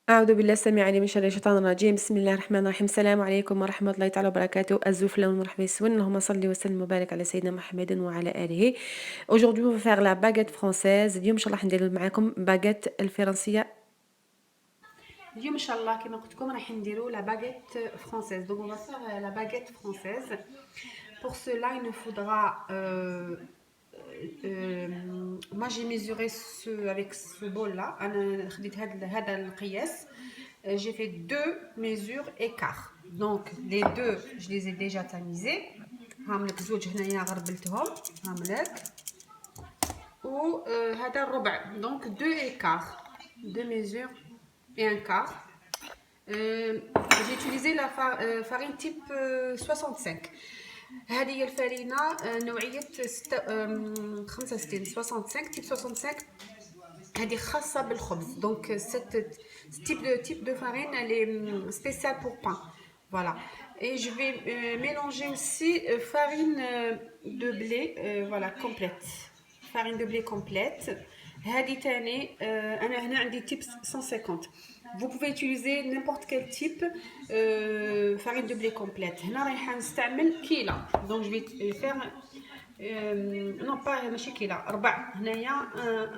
أعوذ بالله السميع العليم من شر الشيطان الرجيم. بسم الله الرحمن الرحيم. السلام عليكم ورحمة الله تعالى وبركاته. الزفلة والمرحبا يسون. اللهم صل وسلم وبارك على سيدنا محمد وعلى آله. Aujourd'hui on va faire la baguette française. اليوم إن شاء الله حندير معاكم باجيت الفرنسية. اليوم ان شاء الله كما قلت لكم راح نديروا لا باguette française. Donc on va faire la baguette française. Pour cela il nous faudra moi j'ai mesuré avec ce bol là. انا خديت هذا القياس. J'ai fait deux mesures écart. Donc les deux je les ai déjà tamisés. هاملك زوج هنايا غربلتهم هاملك وهذا الربع. Donc deux écarts, deux mesures et un quart. J'ai utilisé la farine type 65. هذه هي الفرينة نوعية 65 65 type 65. هذه خاصة بالخبز. Donc cette type de farine elle est spéciale pour pain. Voilà. Et je vais mélanger aussi farine de blé voilà complète. Farine de blé complète. هذه تاني أنا هنا عندي type 150. Vous pouvez utiliser n'importe quel type farine de blé complète. هنا رايحة نستعمل كيلة. Donc je vais faire non pas ماشي كيلة ربع هنايا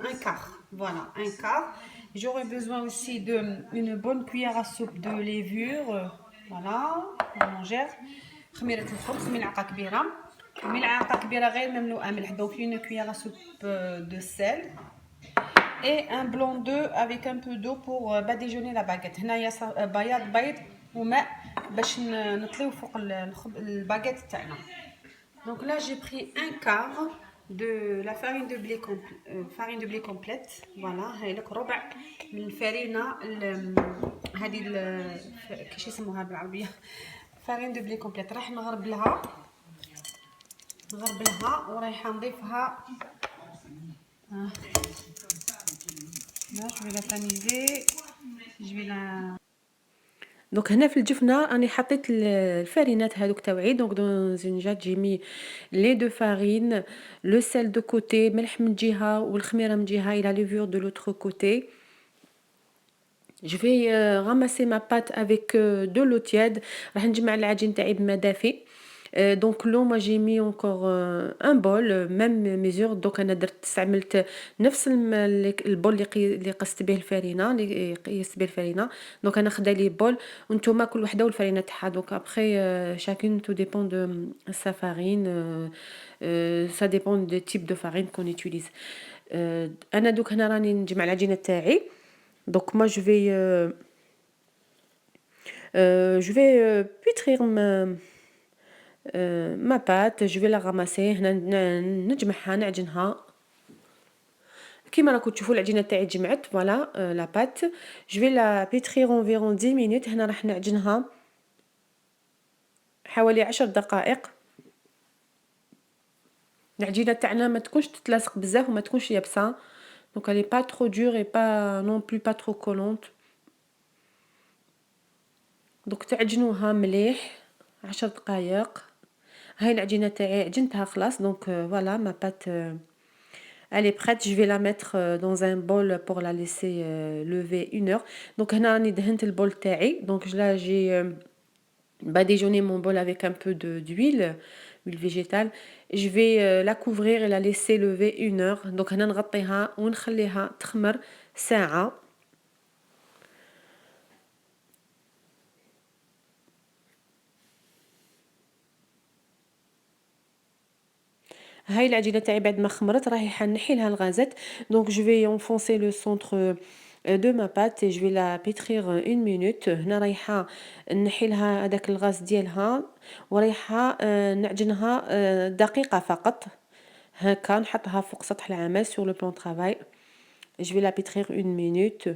un quart. Voilà un quart. J'aurai besoin aussi d'une bonne cuillère à soupe de levure. Voilà mélangère. خميرة الخبز ملعقة كبيرة. ملعقة كبيرة غير مملوءة ملح. Donc une cuillère à soupe de sel. Et un blanc d'œuf avec un peu d'eau pour badigeonner la baguette. هنايا بيض وماء باش نطليو فوق الباغيت تاعنا. Donc là j'ai pris un quart de la farine de blé complète. Voilà هاي لك ربع من الفرينة هذه كيش يسموها بالعربية farine de blé complète. راح نغربلها ورايحة نضيفها. Là, je vais la tamiser. Je vais la. دونك هنا في الجفنه راني حطيت الفارينات هذوك تاوعي. دونك دون زنجات جيمي لي دو فارين لو سيل دو كوتي ملح من جهه والخميره من جهه الى ليفور دو لوتر كوتي. Je vais ramasser ma pâte avec de l'eau tiède. راح نجمع العجين تاعي بما دافي. دونك لو ما جي مي انكور ان بول ميم ميزور. دونك انا استعملت نفس البول اللي قست به الفرينه اللي قيست به الفرينه. دونك انا خدا لي بول وانتم كل وحده والفرينه تاعها. دونك ابخي شاكين تو ديبون دو سا فارين. سا ديبون دو تيب دو فارين كون يوتيليز. انا دوك هنا راني نجمع العجينه تاعي. Donc moi je vais pétrir ma pâte. Je vais la ramasser. هنا نجمعها نعجنها كيما راكم تشوفوا العجينه تاعي جمعت. فوالا لا بات. Je vais la pétrir environ 10 minutes. هنا راح نعجنها حوالي 10 دقائق. العجينه تاعنا ما تكونش تتلاصق بزاف وما تكونش يابسه. Donc elle est pas trop dure et pas non plus pas trop collante. دوك تعجنوها مليح 10 دقائق. هاي العجينه تاعي عجنتها خلاص. دونك فوالا ما بات elle est prête. Je vais la mettre dans un bol pour la laisser lever 1 heure. Donc هنا راني دهنت البول تاعي. Donc là j'ai badigeonné mon bol avec un peu d'huile végétale. Je vais la couvrir et la laisser lever 1 heure. Donc هنا نغطيها ونخليها تخمر ساعه. هاي العجينه تاعي بعد ما خمرت راهي حنحي لها الغازات. دونك جو في enfoncer le centre de ma pâte et je vais la pétrir 1 minute. هنا رايحه نحي لها هذاك الغاز ديالها ورايحه نعجنها دقيقه فقط هكا نحطها فوق سطح العمل sur le plan de travail. Je vais la pétrir 1 minute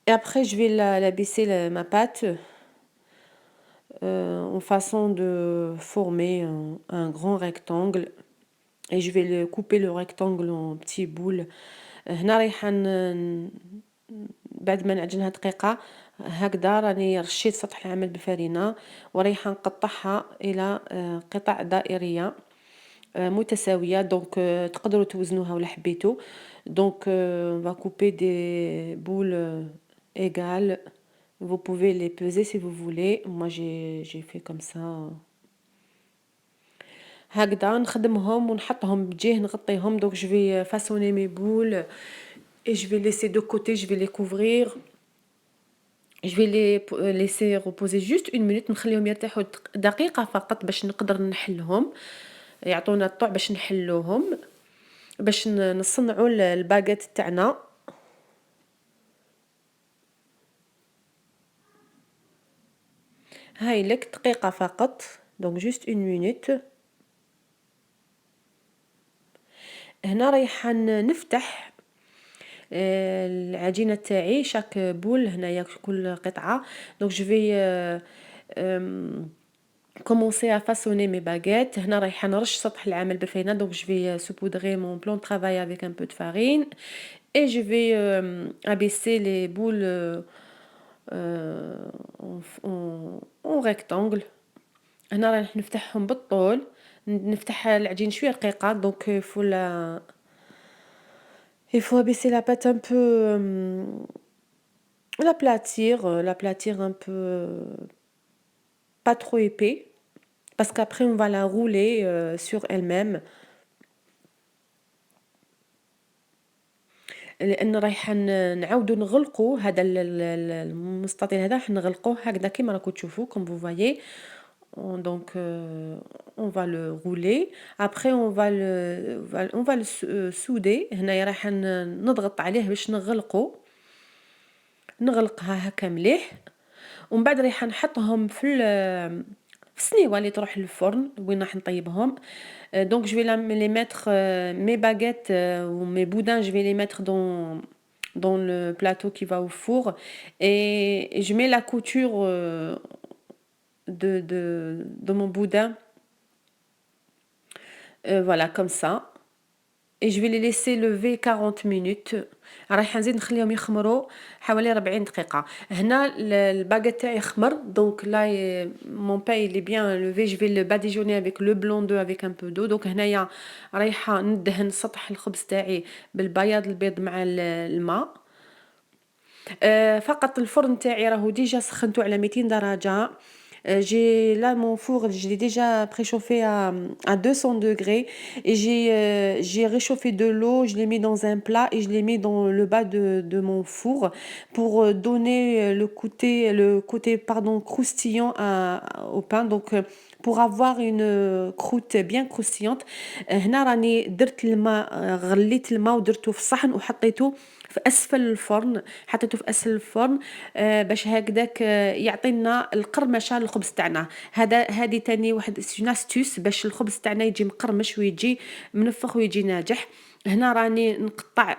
et après je vais la baisser ma pâte en façon de former un grand rectangle et je vais couper le rectangle en petits boules. هنا رايحه بعد ما نعجنها دقيقه هكذا راني رشيت سطح العمل بالفرينه ورايحه نقطعها الى قطع دائريه. متساوية. دونك تقدروا توزنوها ولا حبيتوا. دونك on va couper des boules égales. Vous pouvez les peser si vous voulez. Moi j'ai fait comme ça. هكذا نخدمهم ونحطهم بجيه نغطيهم. Donc je vais façonner mes boules et je vais laisser de côté, je vais les couvrir. Je vais les laisser reposer juste une minute. نخليهم يرتاحوا دقيقة فقط باش نقدر نحلهم، يعطونا الطع باش نحلوهم، باش نصنعوا الباغيت تاعنا. هاي لك دقيقة فقط. دونك جوست اون مينوت. هنا رايحة نفتح العجينة تاعي. شاك بول هنايا كل قطعة. دونك جو في commencer à façonner mes baguettes. هنا رايحة نرش سطح العمل بالفرينة. donc je vais saupoudrer mon plan de travail avec un peu de farine et je vais abaisser les boules en rectangle. هنا راح نفتحهم بالطول. نفتح العجين شوية رقيقة. donc il faut abaisser la pâte un peu, l'aplatir un peu, pas trop épais, parce qu'après on va la rouler sur elle-même. لان رايحه نعاودو نغلقو هذا المستطيل هذا، راح نغلقوه هكذا كيما راكم تشوفوا comme vous voyez. donc on va le rouler. après on va le souder. هنايا راح نضغط عليه باش نغلقها هكا مليح. ومن بعد راح نحطهم في السنيوه اللي تروح للفرن وين راح نطيبهم. donc je vais les mettre mes baguettes ou mes boudins, je vais les mettre dans le plateau qui va au four et je mets la couture de mon boudin, voilà comme ça. et je vais les laisser lever 40 minutes. راح نزيد نخليهم يخمروا حوالي 40 دقيقة. هنا الباغيت تاعي خمر. donc là mon pain il est bien levé. je vais le badigeonner avec le blanc d'œuf avec un peu d'eau. donc هنايا رايحة ندهن سطح الخبز تاعي بالبياض البيض مع الماء. فقط الفرن تاعي راهو ديجا سخنته على 200 درجة. j'ai là mon four, je l'ai déjà préchauffé à 200 degrés et j'ai réchauffé de l'eau, je l'ai mis dans un plat et je l'ai mis dans le bas de mon four pour donner le côté croustillant au pain. donc pour avoir une croûte bien croustillante. هنا راني درت الماء، غليت الماء ودرته في الصحن وحطيته في اسفل الفرن. حطيته في اسفل الفرن باش هكذاك يعطينا القرمشه للخبز تاعنا. هذه تاني واحد استيس باش الخبز تاعنا يجي مقرمش ويجي منفخ ويجي ناجح. هنا راني نقطع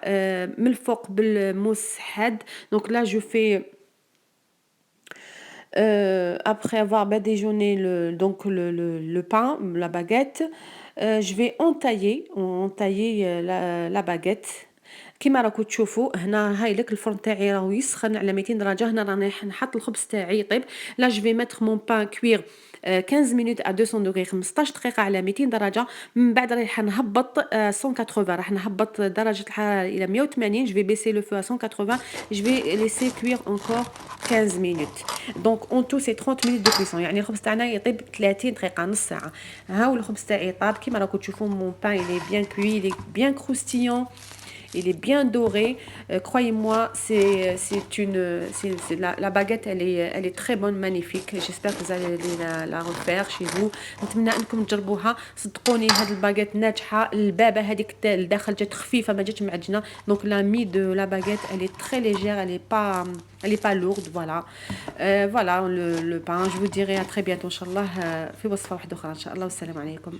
من الفوق بالموس حاد. donc là je fais après avoir badigeonné le pain, la baguette, je vais entailler la baguette كيما راكم تشوفوا. هنا هاي لك الفرن تاعي راهو يسخن على 200 درجه. هنا راني نحط الخبز تاعي يطيب. لا جو في ميتر مون بان كوير 15 minutes à 200 degrés، 15 دقيقه على 200 درجه. من بعد راح نهبط 180، راح نهبط درجه الحراره الى 180. je vais baisser le feu à 180. je vais laisser cuire encore 15 minutes. donc en tout c'est 30 minutes de cuisson. يعني الخبز تاعنا يطيب 30 دقيقه، نص ساعه. هاو الخبز تاعي طاب كيما راكم تشوفوا. mon pain il est bien cuit, il est bien croustillant, il est bien doré. croyez-moi, la baguette elle est très bonne, magnifique. j'espère que vous allez la refaire chez vous. نتمنى انكم تجربوها. صدقوني هاد الباغيت ناجحه. البابه هذيك الداخل جات خفيفه ما جاتش معجنه. donc la mie de la baguette elle est très légère, elle est pas lourde. voilà voilà le pain. je vous dirai à très bientôt ان شاء الله في وصفه واحده اخرى ان شاء الله. والسلام عليكم.